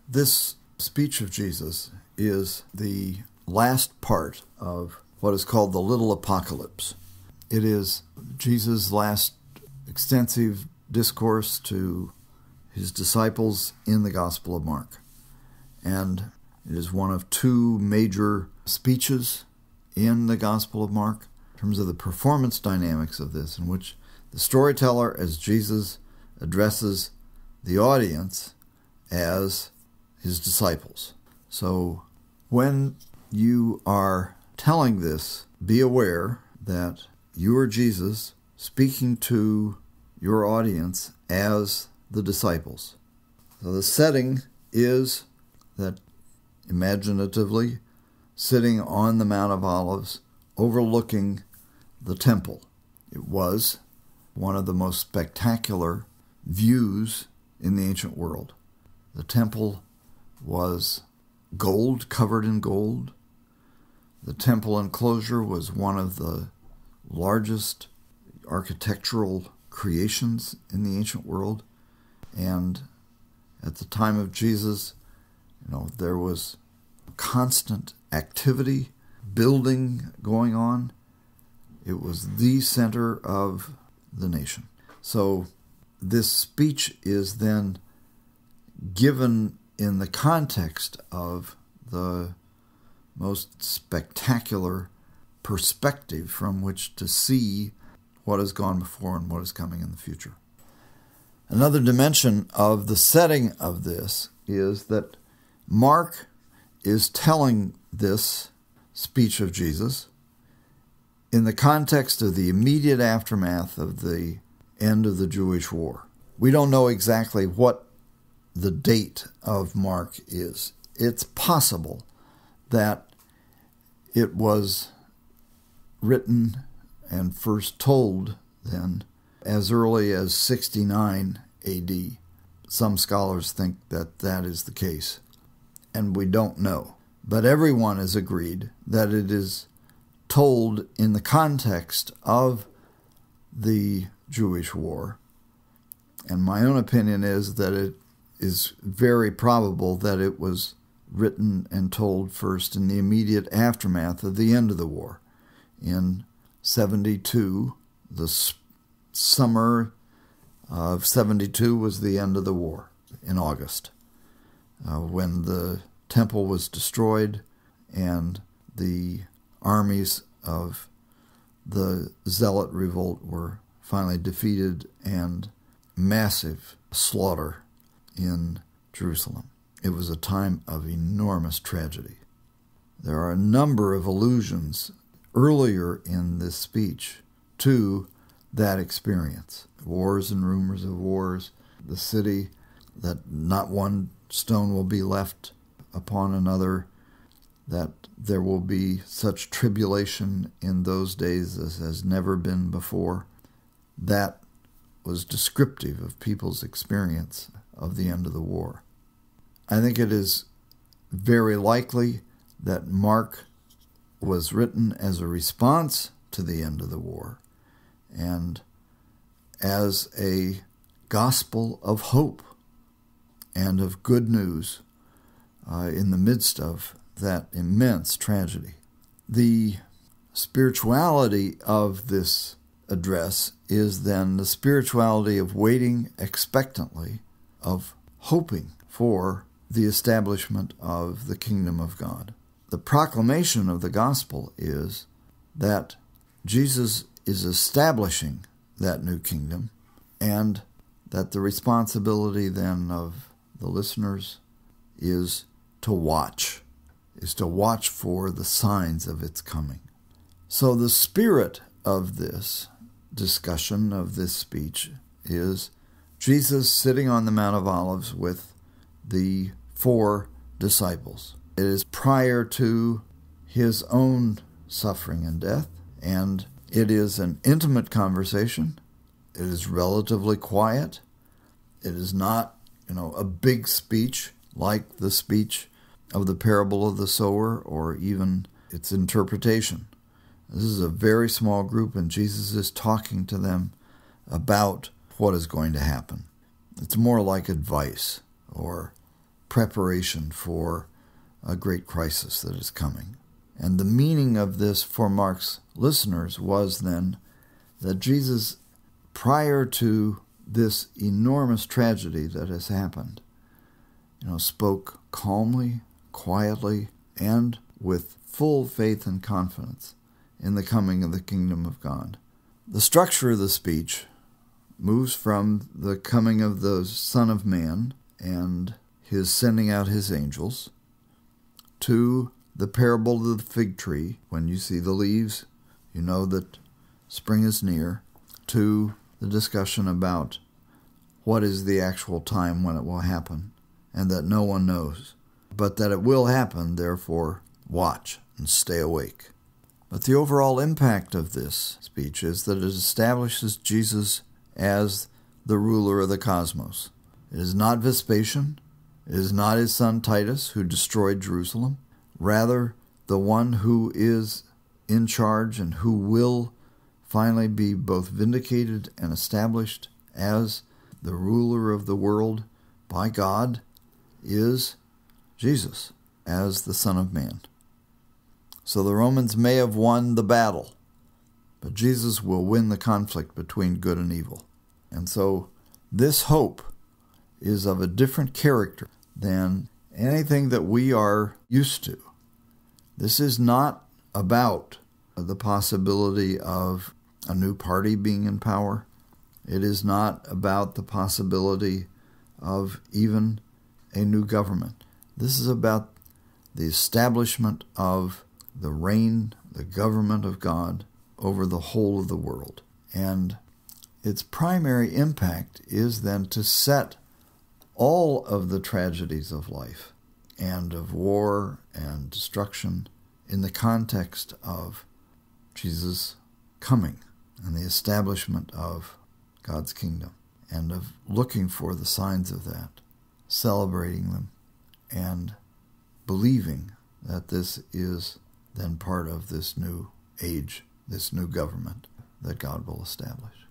This speech of Jesus is the last part of what is called the Little Apocalypse. It is Jesus' last extensive discourse to his disciples in the Gospel of Mark. And it is one of two major speeches in the Gospel of Mark in terms of the performance dynamics of this, in which the storyteller, as Jesus, addresses the audience as his disciples. So when you are telling this, be aware that you are Jesus speaking to your audience as the disciples. So the setting is that, imaginatively, sitting on the Mount of Olives overlooking the temple. It was one of the most spectacular views in the ancient world. The temple was gold, covered in gold. The temple enclosure was one of the largest architectural creations in the ancient world. And at the time of Jesus, there was constant activity, building going on. It was the center of the nation. So this speech is then given in the context of the most spectacular perspective from which to see what has gone before and what is coming in the future. Another dimension of the setting of this is that Mark is telling this speech of Jesus in the context of the immediate aftermath of the end of the Jewish war. We don't know exactly what the date of Mark is. It's possible that it was written and first told then as early as 69 AD. Some scholars think that that is the case, and we don't know. But everyone has agreed that it is told in the context of the Jewish war. And my own opinion is that it is very probable that it was written and told first in the immediate aftermath of the end of the war. In 72, the summer of 72 was the end of the war in August, when the temple was destroyed and the armies of the Zealot revolt were finally defeated and massive slaughter in Jerusalem. It was a time of enormous tragedy. There are a number of allusions earlier in this speech to that experience. Wars and rumors of wars, the city, that not one stone will be left upon another, that there will be such tribulation in those days as has never been before. That was descriptive of people's experience of the end of the war. I think it is very likely that Mark was written as a response to the end of the war and as a gospel of hope and of good news in the midst of that immense tragedy. The spirituality of this address is then the spirituality of waiting expectantly, of hoping for the establishment of the kingdom of God. The proclamation of the gospel is that Jesus is establishing that new kingdom, and that the responsibility then of the listeners is to watch for the signs of its coming. So the spirit of this discussion, of this speech, is Jesus sitting on the Mount of Olives with the 4 disciples. It is prior to his own suffering and death, and it is an intimate conversation. It is relatively quiet. It is not, a big speech like the speech of the parable of the sower or even its interpretation. This is a very small group, and Jesus is talking to them about what is going to happen. It's more like advice or preparation for a great crisis that is coming. And the meaning of this for Mark's listeners was then that Jesus, prior to this enormous tragedy that has happened, spoke calmly, quietly, and with full faith and confidence in the coming of the kingdom of God. The structure of the speech moves from the coming of the Son of Man and his sending out his angels to the parable of the fig tree. When you see the leaves, you know that spring is near, to the discussion about what is the actual time when it will happen, and that no one knows, but that it will happen, therefore watch and stay awake. But the overall impact of this speech is that it establishes Jesus as the ruler of the cosmos. It is not Vespasian, it is not his son Titus who destroyed Jerusalem, rather the one who is in charge and who will finally be both vindicated and established as the ruler of the world by God is Jesus as the Son of Man. So the Romans may have won the battle, but Jesus will win the conflict between good and evil. And so this hope is of a different character than anything that we are used to. This is not about the possibility of a new party being in power. It is not about the possibility of even a new government. This is about the establishment of the reign, the government of God over the whole of the world. And its primary impact is then to set all of the tragedies of life and of war and destruction in the context of Jesus' coming and the establishment of God's kingdom, and of looking for the signs of that, celebrating them, and believing that this is then part of this new age, this new government that God will establish.